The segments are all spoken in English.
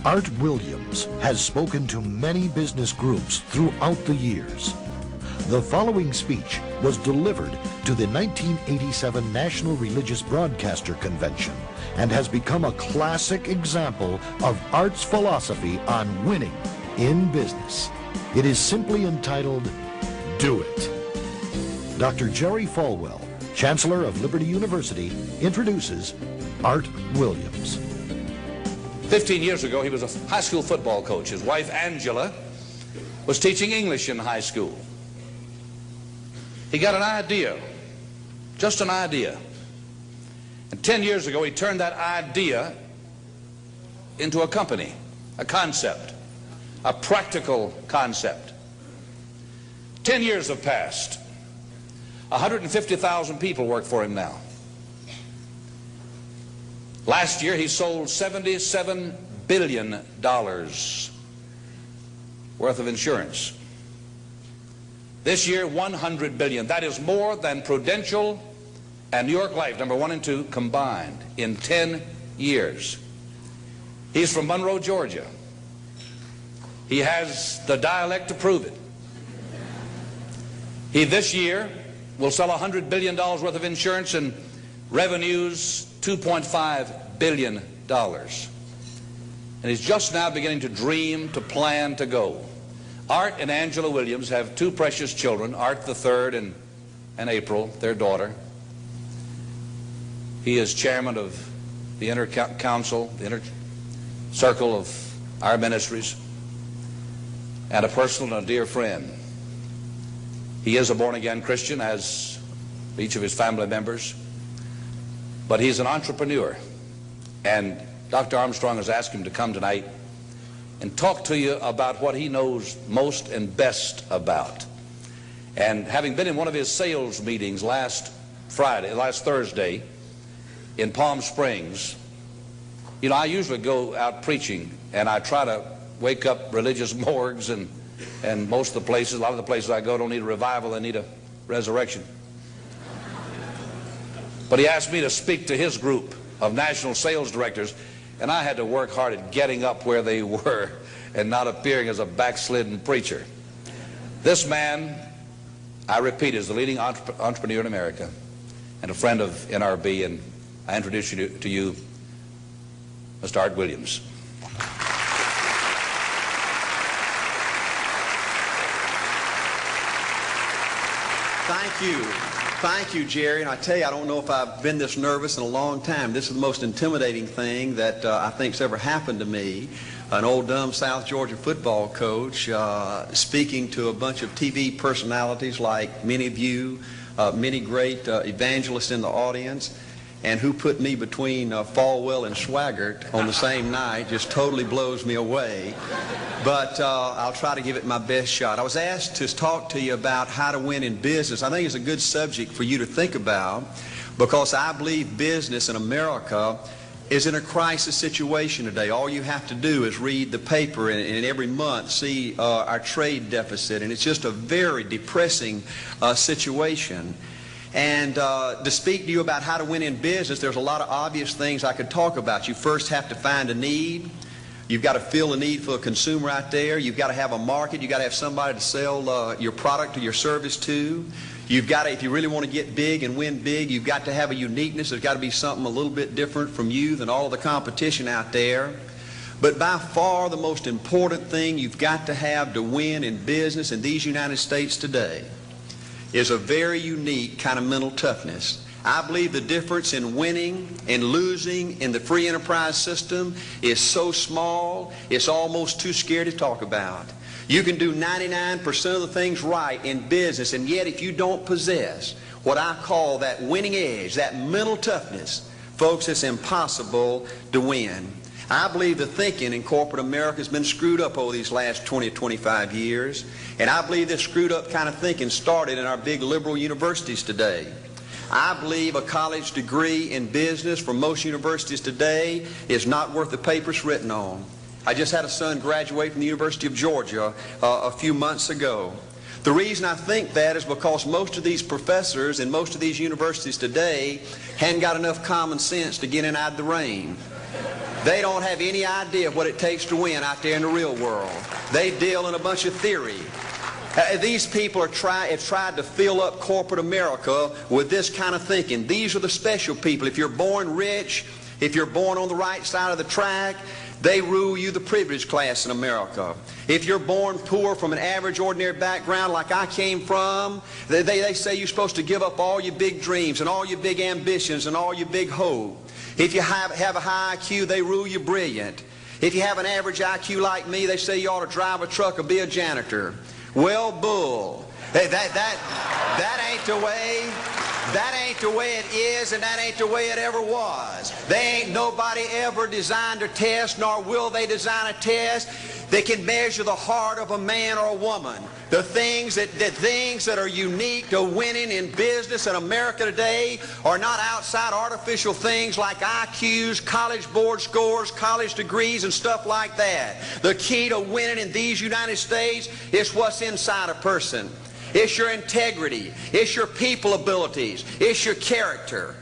Art Williams has spoken to many business groups throughout the years. The following speech was delivered to the 1987 National Religious Broadcaster Convention and has become a classic example of Art's philosophy on winning in business. It is simply entitled, Do It. Dr. Jerry Falwell, Chancellor of Liberty University, introduces Art Williams. 15 years ago, he was a high school football coach. His wife, Angela, was teaching English in high school. He got an idea, just an idea. And 10 years ago, he turned that idea into a company, a concept, a practical concept. 10 years have passed. 150,000 people work for him now. Last year, he sold $77 billion worth of insurance. This year, $100 billion. That is more than Prudential and New York Life, number 1 and 2, combined in 10 years. He's from Monroe, Georgia. He has the dialect to prove it. He, this year, will sell $100 billion worth of insurance and revenues $2.5 billion. And he's just now beginning to dream, to plan, to go. Art and Angela Williams have 2 precious children, Art the third and April, their daughter. He is chairman of the inner council, the inner circle of our ministries, and a personal and a dear friend. He is a born-again Christian, as each of his family members, but he's an entrepreneur. And Dr. Armstrong has asked him to come tonight and talk to you about what he knows most and best about. And having been in one of his sales meetings last Thursday in Palm Springs, you know, I usually go out preaching and I try to wake up religious morgues, and most of the places, a lot of the places I go don't need a revival, they need a resurrection. But he asked me to speak to his group of national sales directors, and I had to work hard at getting up where they were and not appearing as a backslidden preacher. This man, I repeat, is the leading entrepreneur in America and a friend of NRB, and I introduce you to you, Mr. Art Williams. Thank you. Thank you, Jerry. And I tell you, I don't know if I've been this nervous in a long time. This is the most intimidating thing that I think's ever happened to me. An old dumb South Georgia football coach speaking to a bunch of TV personalities like many of you, many great evangelists in the audience, and who put me between Falwell and Swaggart on the same night just totally blows me away. But I'll try to give it my best shot. I was asked to talk to you about how to win in business. I think it's a good subject for you to think about, because I believe business in America is in a crisis situation today. All you have to do is read the paper and every month see our trade deficit, and it's just a very depressing situation. And to speak to you about how to win in business, there's a lot of obvious things I could talk about. You first have to find a need. You've got to fill a need for a consumer out there. You've got to have a market. You've got to have somebody to sell your product or your service to. You've got to, if you really want to get big and win big, you've got to have a uniqueness. There's got to be something a little bit different from you than all the competition out there. But by far the most important thing you've got to have to win in business in these United States today is a very unique kind of mental toughness. I believe the difference in winning and losing in the free enterprise system is so small, it's almost too scary to talk about. You can do 99% of the things right in business, and yet if you don't possess what I call that winning edge, that mental toughness, folks, it's impossible to win. I believe the thinking in corporate America has been screwed up over these last 20 or 25 years, and I believe this screwed up kind of thinking started in our big liberal universities today. I believe a college degree in business from most universities today is not worth the paper it's written on. I just had a son graduate from the University of Georgia a few months ago. The reason I think that is because most of these professors in most of these universities today hadn't got enough common sense to get in out of the rain. They don't have any idea what it takes to win out there in the real world. They deal in a bunch of theory. These people have tried to fill up corporate America with this kind of thinking. These are the special people. If you're born rich, if you're born on the right side of the track, they rule you, the privileged class in America. If you're born poor from an average, ordinary background like I came from, they say you're supposed to give up all your big dreams and all your big ambitions and all your big hope. If you have a high IQ, they rule you brilliant. If you have an average IQ like me, they say you ought to drive a truck or be a janitor. Well, bull. That ain't the way. That ain't the way it is, and that ain't the way it ever was. They ain't nobody ever designed a test, nor will they design a test that can measure the heart of a man or a woman. The things that are unique to winning in business in America today are not outside artificial things like IQs, college board scores, college degrees, and stuff like that. The key to winning in these United States is what's inside a person. It's your integrity. It's your people abilities. It's your character.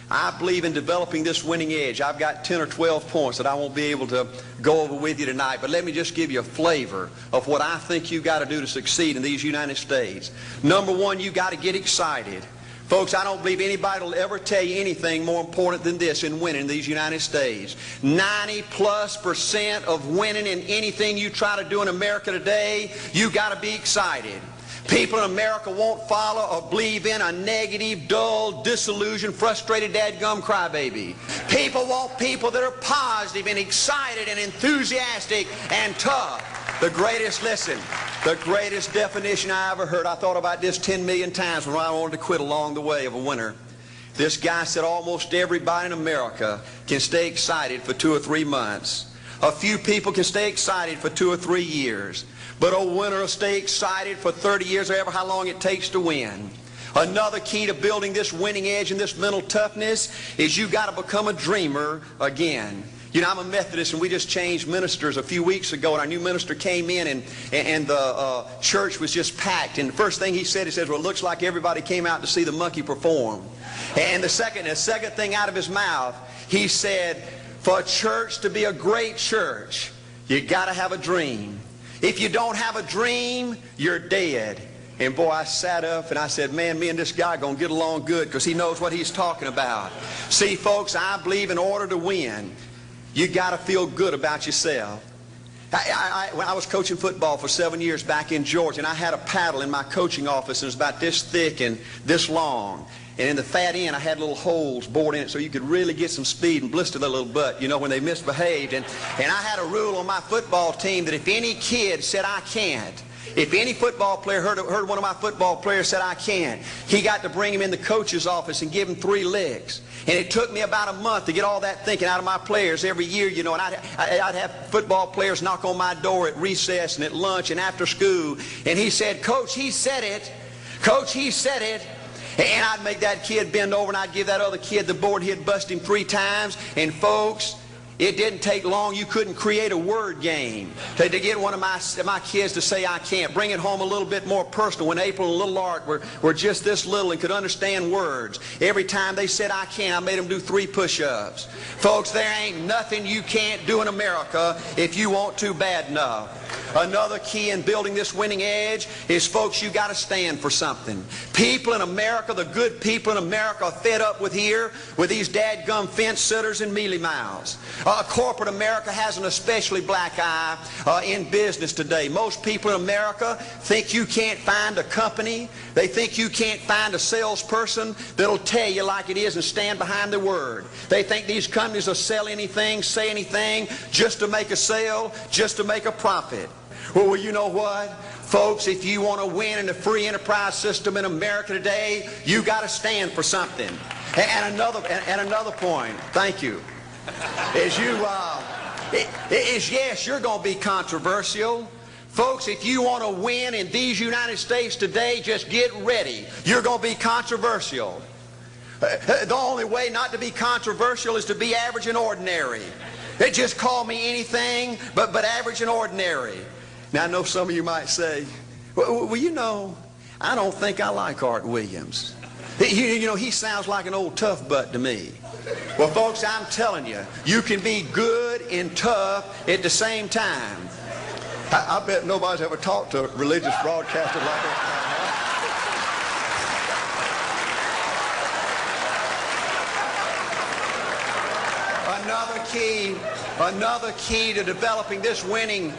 I believe in developing this winning edge. I've got 10 or 12 points that I won't be able to go over with you tonight, but let me just give you a flavor of what I think you've got to do to succeed in these United States. Number one, you've got to get excited. Folks, I don't believe anybody will ever tell you anything more important than this in winning in these United States. 90+% of winning in anything you try to do in America today, you've got to be excited. People in America won't follow or believe in a negative, dull, disillusioned, frustrated, dadgum crybaby. People want people that are positive and excited and enthusiastic and tough. The greatest definition I ever heard, I thought about this 10 million times when I wanted to quit along the way of a winner. This guy said almost everybody in America can stay excited for 2 or 3 months. A few people can stay excited for 2 or 3 years. But a winner will stay excited for 30 years or ever how long it takes to win. Another key to building this winning edge and this mental toughness is you've got to become a dreamer again. You know, I'm a Methodist, and we just changed ministers a few weeks ago, and our new minister came in, and the church was just packed. And the first thing he said, well, it looks like everybody came out to see the monkey perform. And the second thing out of his mouth, he said, for a church to be a great church, you got to have a dream. If you don't have a dream, you're dead. And boy, I sat up and I said, man, me and this guy are going to get along good because he knows what he's talking about. See, folks, I believe in order to win, you got to feel good about yourself. When I was coaching football for 7 years back in Georgia, and I had a paddle in my coaching office, and it was about this thick and this long. And in the fat end, I had little holes bored in it so you could really get some speed and blister their little butt, you know, when they misbehaved. And I had a rule on my football team that if any kid said, I can't, if any football player heard one of my football players said, I can't, he got to bring him in the coach's office and give him 3 licks. And it took me about a month to get all that thinking out of my players every year, you know, and I'd have football players knock on my door at recess and at lunch and after school. And he said, Coach, he said it. Coach, he said it. And I'd make that kid bend over and I'd give that other kid the board. He'd bust him 3 times. And folks, it didn't take long. You couldn't create a word game to get one of my kids to say I can't. Bring it home a little bit more personal. When April and little Art were just this little and could understand words, every time they said I can't, I made them do 3 push-ups. Folks, there ain't nothing you can't do in America if you want to bad enough. Another key in building this winning edge is, folks, you got to stand for something. People in America, the good people in America, are fed up with these dadgum fence sitters and mealy mouths. Corporate America has an especially black eye in business today. Most people in America think you can't find a company. They think you can't find a salesperson that'll tell you like it is and stand behind their word. They think these companies will sell anything, say anything, just to make a sale, just to make a profit. Well, you know what? Folks, if you want to win in the free enterprise system in America today, you got to stand for something. And another point, thank you, is yes, you're going to be controversial. Folks, if you want to win in these United States today, just get ready. You're going to be controversial. The only way not to be controversial is to be average and ordinary. They just call me anything but average and ordinary. Now, I know some of you might say, well, you know, I don't think I like Art Williams. You know, he sounds like an old tough butt to me. Well, folks, I'm telling you, you can be good and tough at the same time. I bet nobody's ever talked to a religious broadcaster like that. Another key to developing this winning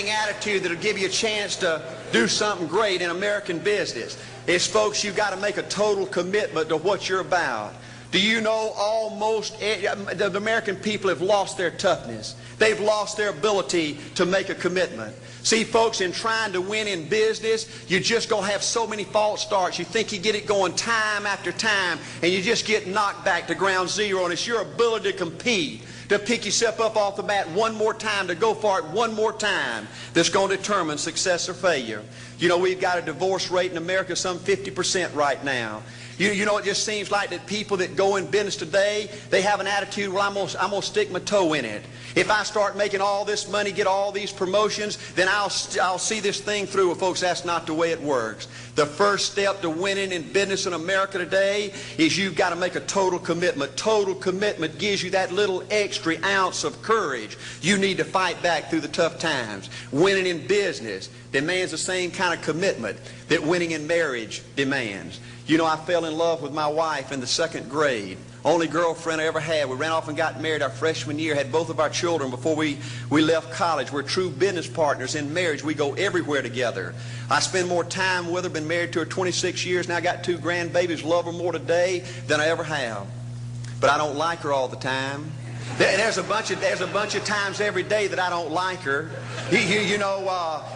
attitude that'll give you a chance to do something great in American business is, folks, you've got to make a total commitment to what you're about. Do you know almost the American people have lost their toughness? They've lost their ability to make a commitment. See, folks, in trying to win in business, you're just going to have so many false starts. You think you get it going time after time, and you just get knocked back to ground zero, and it's your ability to compete, to pick yourself up off the mat one more time, to go for it one more time, that's going to determine success or failure. You know, we've got a divorce rate in America some 50% right now. You know, it just seems like that people that go in business today, they have an attitude, well, I'm going to stick my toe in it. If I start making all this money, get all these promotions, then I'll see this thing through. Well, folks, that's not the way it works. The first step to winning in business in America today is you've got to make a total commitment. Total commitment gives you that little extra ounce of courage you need to fight back through the tough times. Winning in business demands the same kind of commitment that winning in marriage demands. You know, I fell in love with my wife in the 2nd grade. Only girlfriend I ever had. We ran off and got married our freshman year, had both of our children before we left college. We're true business partners in marriage. We go everywhere together. I spend more time with her, been married to her 26 years, now I got 2 grandbabies, love her more today than I ever have. But I don't like her all the time. There's a bunch of times every day that I don't like her. You know,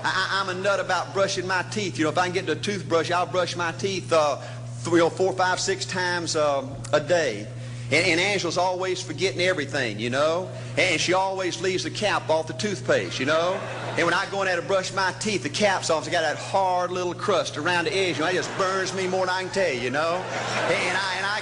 I'm a nut about brushing my teeth. You know, if I can get the toothbrush, I'll brush my teeth 4, 5, 6 times a day. And Angela's always forgetting everything, you know. And she always leaves the cap off the toothpaste, you know. And when I go in there to brush my teeth, the cap's off. It's got that hard little crust around the edge. You know, it just burns me more than I can tell you, you know. And I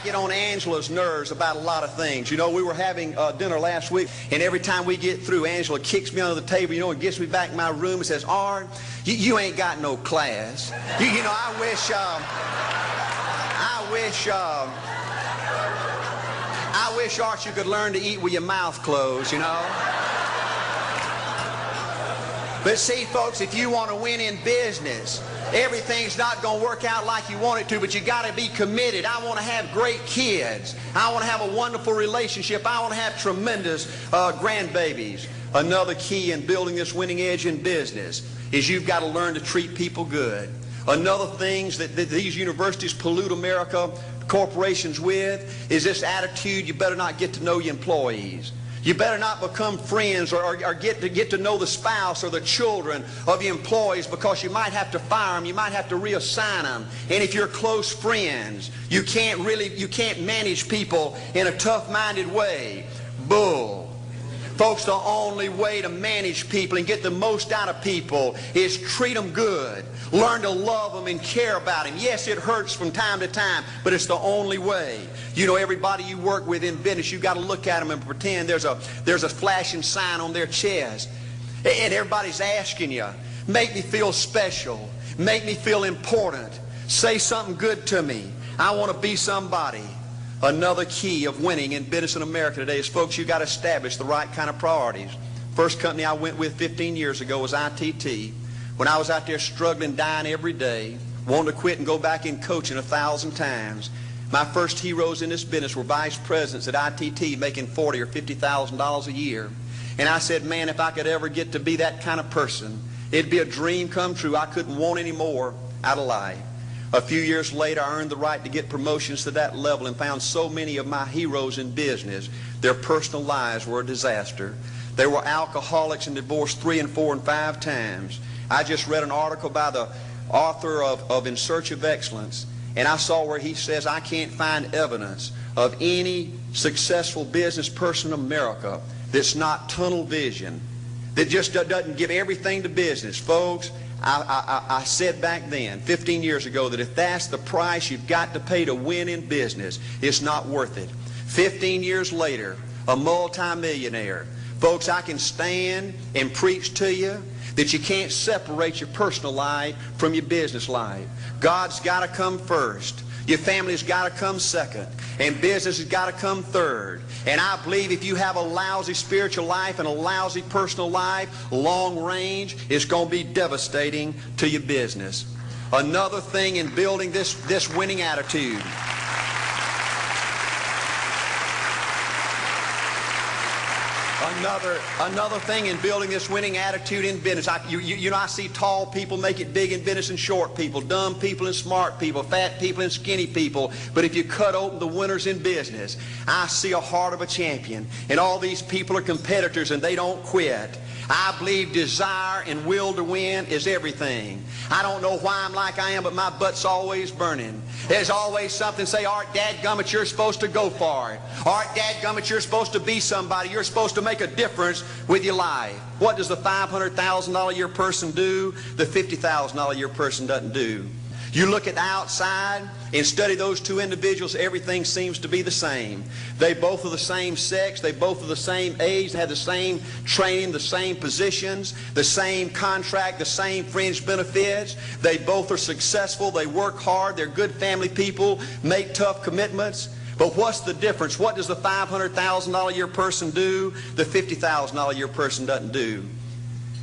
get on Angela's nerves about a lot of things. You know, we were having dinner last week, and every time we get through, Angela kicks me under the table, you know, and gets me back in my room and says, "Art, you ain't got no class." You know, I wish, Art, you could learn to eat with your mouth closed, you know. But see, folks, if you want to win in business, everything's not going to work out like you want it to, but you got to be committed. I want to have great kids. I want to have a wonderful relationship. I want to have tremendous grandbabies. Another key in building this winning edge in business is you've got to learn to treat people good. Another thing that these universities pollute America, corporations with, is this attitude, you better not get to know your employees. You better not become friends or get to know the spouse or the children of your employees, because you might have to fire them, you might have to reassign them. And if you're close friends, you can't manage people in a tough-minded way. Bull. Folks, the only way to manage people and get the most out of people is treat them good. Learn to love them and care about them. Yes, it hurts from time to time, but it's the only way. You know, everybody you work with in business, you've got to look at them and pretend there's a flashing sign on their chest. And everybody's asking you, make me feel special. Make me feel important. Say something good to me. I want to be somebody. Another key of winning in business in America today is, folks, you've got to establish the right kind of priorities. First company I went with 15 years ago was ITT. When I was out there struggling, dying every day, wanting to quit and go back in coaching 1,000 times, my first heroes in this business were vice presidents at ITT making $40,000 or $50,000 a year. And I said, man, if I could ever get to be that kind of person, it'd be a dream come true. I couldn't want any more out of life. A few years later, I earned the right to get promotions to that level and found so many of my heroes in business, their personal lives were a disaster. They were alcoholics and divorced 3 and 4 and 5 times. I just read an article by the author of In Search of Excellence, and I saw where he says, I can't find evidence of any successful business person in America that's not tunnel vision, that just doesn't give everything to business. Folks, I said back then, 15 years ago, that if that's the price you've got to pay to win in business, it's not worth it. 15 years later, a multimillionaire, Folks, I can stand and preach to you that you can't separate your personal life from your business life. God's got to come first. Your family's got to come second. And business has got to come third. And I believe if you have a lousy spiritual life and a lousy personal life, long range, it's going to be devastating to your business. Another thing in building this winning attitude. Another thing in building this winning attitude in business. I see tall people make it big in business and short people, dumb people and smart people, fat people and skinny people. But if you cut open the winners in business, I see a heart of a champion. And all these people are competitors and they don't quit. I believe desire and will to win is everything. I don't know why I'm like I am, but my butt's always burning. There's always something say, Art, dadgummit, you're supposed to go for it. Art, dadgummit, you're supposed to be somebody. You're supposed to make a difference with your life. What does the $500,000 a year person do? The $50,000 a year person doesn't do. You look at the outside and study those two individuals, everything seems to be the same. They both are the same sex, they both are the same age, they have the same training, the same positions, the same contract, the same fringe benefits. They both are successful, they work hard, they're good family people, make tough commitments. But what's the difference? What does the $500,000 a year person do? The $50,000 a year person doesn't do.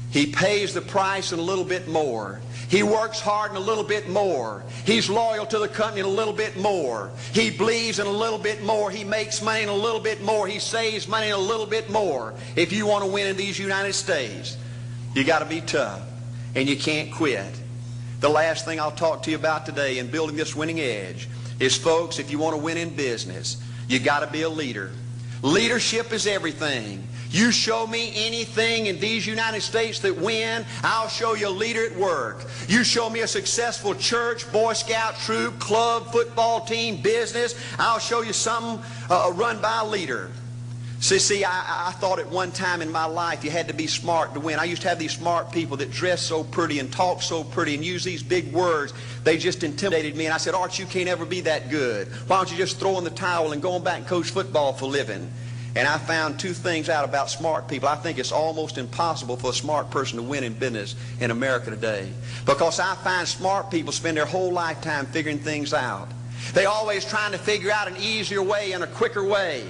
He pays the price and a little bit more. He works hard and a little bit more. He's loyal to the company and a little bit more. He believes in a little bit more. He makes money and a little bit more. He saves money and a little bit more. If you want to win in these United States, you got to be tough and you can't quit. The last thing I'll talk to you about today in building this winning edge is, folks, if you want to win in business, you got to be a leader. Leadership is everything. You show me anything in these United States that win, I'll show you a leader at work. You show me a successful church, Boy Scout troop, club, football team, business, I'll show you something run by a leader. See, I thought at one time in my life you had to be smart to win. I used to have these smart people that dress so pretty and talk so pretty and use these big words. They just intimidated me. And I said, Art, you can't ever be that good. Why don't you just throw in the towel and go on back and coach football for a living? And I found two things out about smart people. I think it's almost impossible for a smart person to win in business in America today. Because I find smart people spend their whole lifetime figuring things out. They're always trying to figure out an easier way and a quicker way.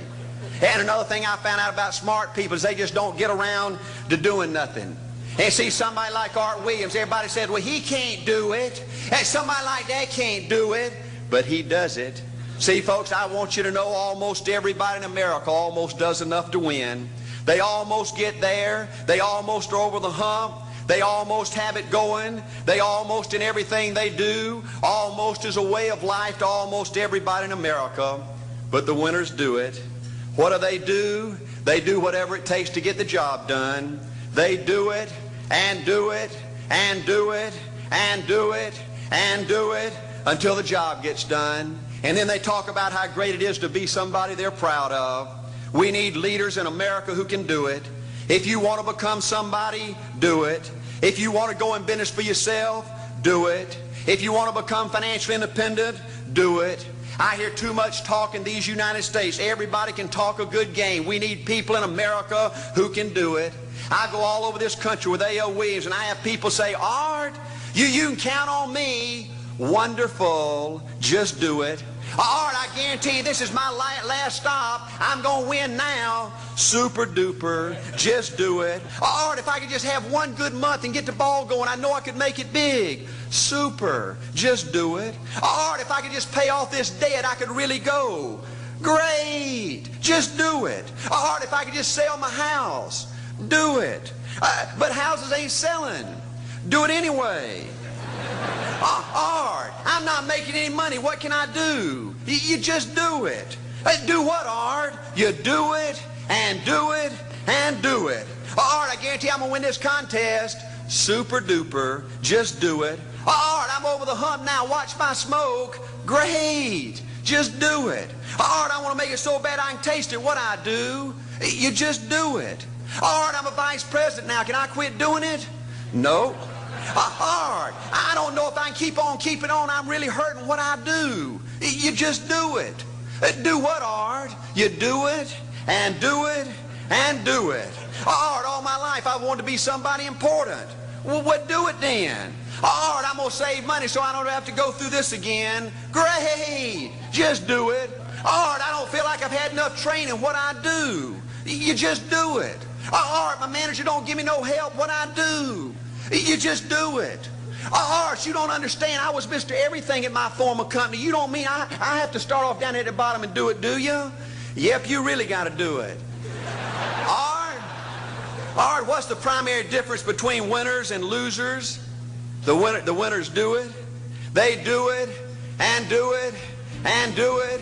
And another thing I found out about smart people is they just don't get around to doing nothing. And see, somebody like Art Williams, everybody said, well, he can't do it. And somebody like that can't do it. But he does it. See, folks, I want you to know almost everybody in America almost does enough to win. They almost get there. They almost are over the hump. They almost have it going. They almost, in everything they do, almost is a way of life to almost everybody in America. But the winners do it. What do? They do whatever it takes to get the job done. They do it and do it and do it and do it and do it until the job gets done. And then they talk about how great it is to be somebody they're proud of. We need leaders in America who can do it. If you want to become somebody, do it. If you want to go in business for yourself, do it. If you want to become financially independent, do it. I hear too much talk in these United States. Everybody can talk a good game. We need people in America who can do it. I go all over this country with A.L. Williams, and I have people say, Art, you can count on me. Wonderful. Just do it. Art, I guarantee you this is my last stop. I'm going to win now. Super duper. Just do it. Art, if I could just have one good month and get the ball going, I know I could make it big. Super. Just do it. Art, if I could just pay off this debt, I could really go. Great. Just do it. Art, if I could just sell my house. Do it. But houses ain't selling. Do it anyway. Art, I'm not making any money. What can I do? You just do it. Do what, Art? You do it and do it and do it. Art, I guarantee I'm going to win this contest. Super duper. Just do it. Art, I'm over the hump now. Watch my smoke. Great. Just do it. Art, I want to make it so bad I can taste it. What I do? You just do it. Art, I'm a vice president now. Can I quit doing it? No. Art, I don't know if I can keep on keeping on. I'm really hurting. What I do? You just do it. Do what, Art? You do it and do it and do it. Art, all my life I wanted to be somebody important. Well, what do it then? Art, I'm going to save money so I don't have to go through this again. Great. Just do it. Art, I don't feel like I've had enough training. What I do? You just do it. Art, my manager don't give me no help. What I do? You just do it. Art, you don't understand. I was Mr. Everything at my former company. You don't mean I have to start off down here at the bottom and do it, do you? Yep, you really got to do it. Art, what's the primary difference between winners and losers? The winners do it. They do it and do it and do it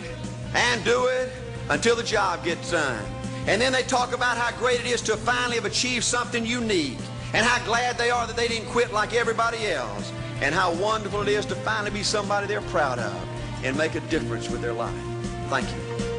and do it until the job gets done. And then they talk about how great it is to finally have achieved something unique, and how glad they are that they didn't quit like everybody else, and how wonderful it is to finally be somebody they're proud of and make a difference with their life. Thank you.